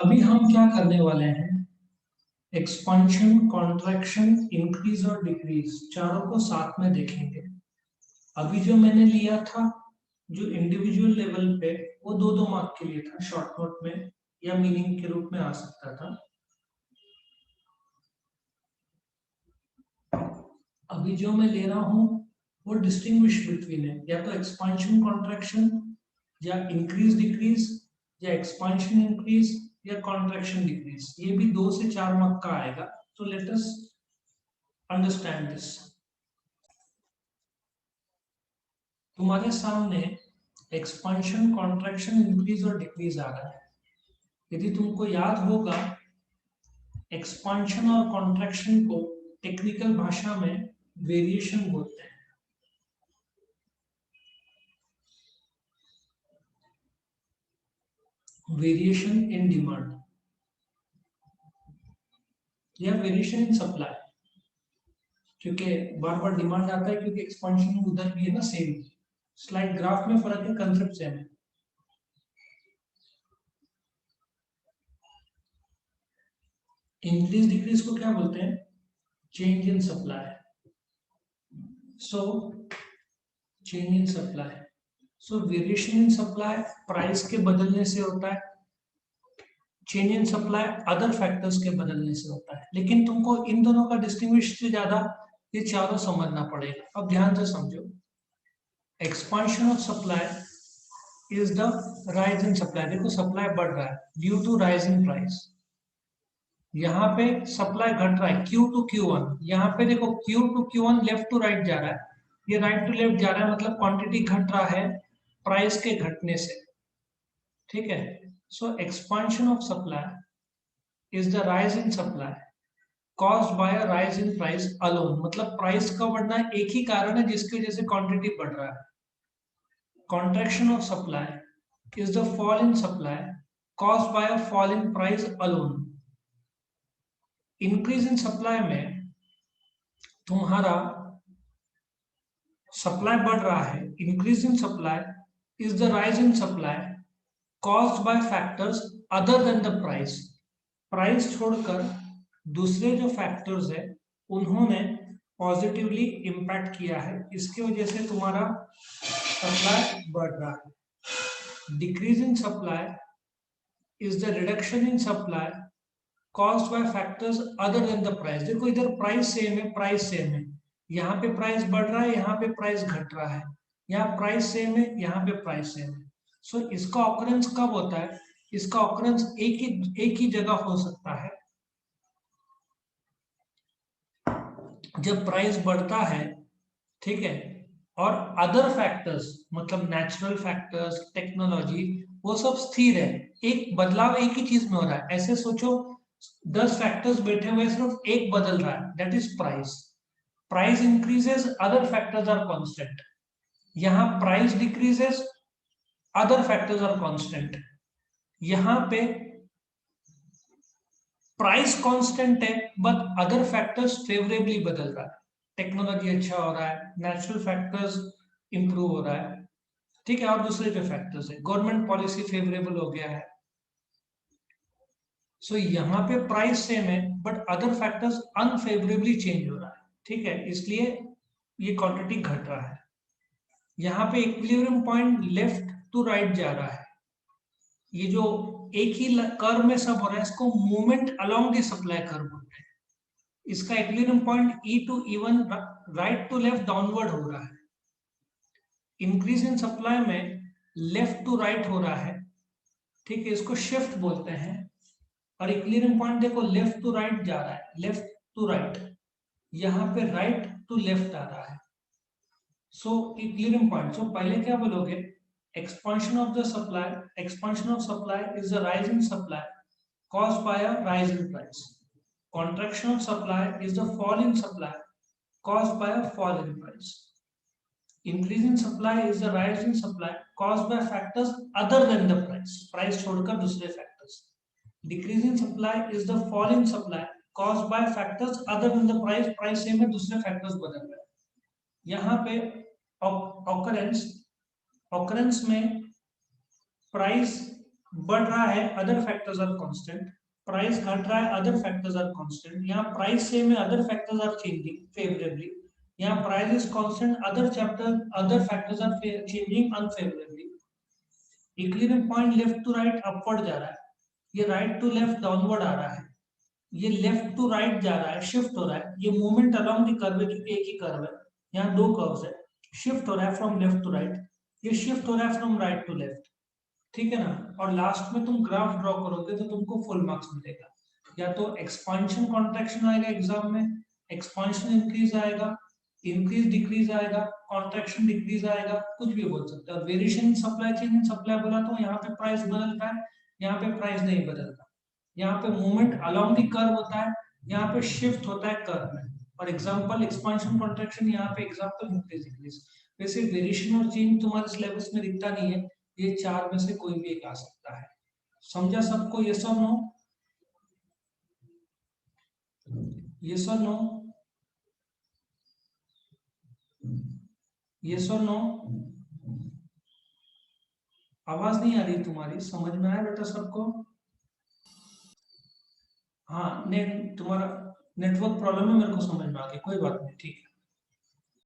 अभी हम क्या करने वाले हैं, एक्सपांशन, कॉन्ट्रैक्शन, इंक्रीज और डिक्रीज चारों को साथ में देखेंगे। अभी जो मैंने लिया था, जो इंडिविजुअल लेवल पे, वो दो दो मार्क के लिए था, शॉर्ट नोट में या मीनिंग के रूप में आ सकता था। अभी जो मैं ले रहा हूं वो डिस्टिंग्विश बिटवीन है, या तो एक्सपांशन कॉन्ट्रैक्शन, या इंक्रीज डिक्रीज, या एक्सपांशन इंक्रीज, या कॉन्ट्रैक्शन डिक्रीज। ये भी 2 से 4 मार्क का आएगा। तो लेट अस अंडरस्टैंड दिस। तुम्हारे सामने एक्सपांशन, कॉन्ट्रैक्शन, इंक्रीज और डिक्रीज आ रहा है। यदि तुमको याद होगा, एक्सपांशन और कॉन्ट्रैक्शन को टेक्निकल भाषा में वेरिएशन बोलते हैं। वेरिएशन इन डिमांड या वेरिएशन इन सप्लाई, क्योंकि बार बार डिमांड आता है, क्योंकि एक्सपांशन उधर भी है ना, सेम। स्लाइड ग्राफ में फर्क है, कंसेप्ट सेम है। इंक्रीज डिक्रीज को क्या बोलते हैं? Change in supply. So change in supply, so variation in supply price के बदलने से होता है, change in supply other factors के बदलने से होता है। लेकिन तुमको इन दोनों का डिस्टिंग्विश से ज्यादा ये चारों समझना पड़ेगा। अब ध्यान से समझो, expansion of supply is the rise in supply. देखो सप्लाई बढ़ रहा है due to rise in price. यहाँ पे सप्लाई घट रहा है Q टू Q1। यहाँ पे देखो Q to Q1 left to right जा रहा है, ये राइट टू लेफ्ट जा रहा है, मतलब क्वांटिटी घट रहा है प्राइस के घटने से। ठीक है। So expansion of supply is the rise in supply caused by a rise in price alone। मतलब प्राइस का बढ़ना एक ही कारण है जिसकी वजह से क्वांटिटी बढ़ रहा है। Contraction of supply is the fall in supply caused by a fall in price alone। Increase in supply में तुम्हारा सप्लाई बढ़ रहा है। Increase in supply is the rise in supply caused by factors other than the price। Price छोड़कर दूसरे जो factors है उन्होंने पॉजिटिवली इम्पैक्ट किया है, इसकी वजह से तुम्हारा सप्लाई बढ़ रहा है। Decrease in supply is the reduction in supply caused by factors other than the price। देखो इधर प्राइस सेम है, प्राइस सेम है, यहाँ पे प्राइस बढ़ रहा है, यहाँ पे प्राइस घट रहा है, यहाँ प्राइस सेम है, यहाँ पे प्राइस सेम है। सो इसका ऑकरेंस कब होता है? इसका ऑकरेंस एक ही जगह हो सकता है, जब प्राइस बढ़ता है। ठीक है। और अदर फैक्टर्स, मतलब नेचुरल फैक्टर्स, टेक्नोलॉजी, वो सब स्थिर है। एक बदलाव एक ही चीज में हो रहा है। ऐसे सोचो 10 फैक्टर्स बैठे हुए, सिर्फ एक बदल रहा है, that is price. Price increases, other factors are constant. यहाँ price decreases, other factors are constant. यहाँ पे प्राइस कांस्टेंट है बट अदर फैक्टर्स फेवरेबली बदल रहा है। टेक्नोलॉजी अच्छा हो रहा है, नेचुरल फैक्टर्स इंप्रूव हो रहा है। ठीक है। और दूसरे जो फैक्टर्स है, गवर्नमेंट पॉलिसी फेवरेबल हो गया है। सो यहाँ पे प्राइस सेम है बट अदर फैक्टर्स अनफेवरेबली चेंज हो रहा है। ठीक है, इसलिए ये क्वांटिटी घट रहा है। यहाँ पे equilibrium point left to right जा रहा है। ये जो एक ही कर्व में सब हो रहा है, इसको movement along the supply curve बोलते हैं। इसका equilibrium point E to E1 right to left downward हो रहा है। इंक्रीज इन सप्लाई में लेफ्ट टू राइट हो रहा है। ठीक है, इसको शिफ्ट बोलते हैं। और इक्विलिब्रियम पॉइंट देखो लेफ्ट टू राइट जा रहा है, लेफ्ट टू राइट, यहाँ पे राइट टू लेफ्ट आ रहा है। सो इक्विलिब्रियम पॉइंट, सो पहले क्या बोलोगे? Expansion of the supply, expansion of supply is the rise in supply caused by a rise in price। Contraction of supply is the fall in supply caused by a fall in price। Increase in supply is the rise in supply caused by factors other than the price। Price छोड़कर दूसरे factors। Decrease in supply is the fall in supply caused by factors other than the price। Price same है, दूसरे factors बदल रहे हैं। यहाँ पे occurrence में प्राइस बढ़ रहा है, other factors are constant, price घट रहा है, अदर फैक्टर्स आर कांस्टेंट, यहाँ प्राइस सेम है, other factors are changing favourably, यहाँ price is constant, other factors are changing unfavourably. Equilibrium point left to right upward जा रहा है, ये राइट टू लेफ्ट डाउनवर्ड आ रहा है, ये लेफ्ट टू राइट जा रहा है, शिफ्ट हो रहा है, ये मूवमेंट अलोंग द कर्व है क्योंकि एक ही कर्व है, यहाँ दो कर्व्स है, शिफ्ट हो रहा है फ्रॉम लेफ्ट टू राइट, ये शिफ्ट हो रहा है फ्रॉम राइट टू लेफ्ट, ठीक है ना। और लास्ट में तुम ग्राफ ड्रॉ करोगे तो तुमको फुल मार्क्स मिलेगा, या तो एक्सपांशन कॉन्ट्रैक्शन आएगा एग्जाम में, एक्सपांशन इंक्रीज आएगा, इंक्रीज डिक्रीज आएगा, कॉन्ट्रैक्शन डिक्रीज आएगा, कुछ भी बोल सकते हो। Variation in supply chain in supply बोला तो यहाँ पे प्राइस बदलता है, यहाँ पे प्राइस नहीं बदलता, यहाँ पे मूवमेंट अलोंग द कर्व होता है, यहाँ पे शिफ्ट होता है कर्व में। और एग्जांपल एक्सपांशन कॉन्ट्रैक्शन, यहाँ पे एग्जांपल इंक्रीज डिक्रीज। वैसे वेरिएशन और चेंज तुम्हारे सिलेबस में दिखता नहीं है, ये चार में से कोई भी एक आ सकता है। समझा सबको? यस और नो? यस और नो? यस और नो? आवाज नहीं आ रही तुम्हारी, समझ में आया बेटा सबको? हाँ, तुम्हारा नेटवर्क प्रॉब्लम है, मेरे को समझ में आ गया, कोई बात नहीं, ठीक है।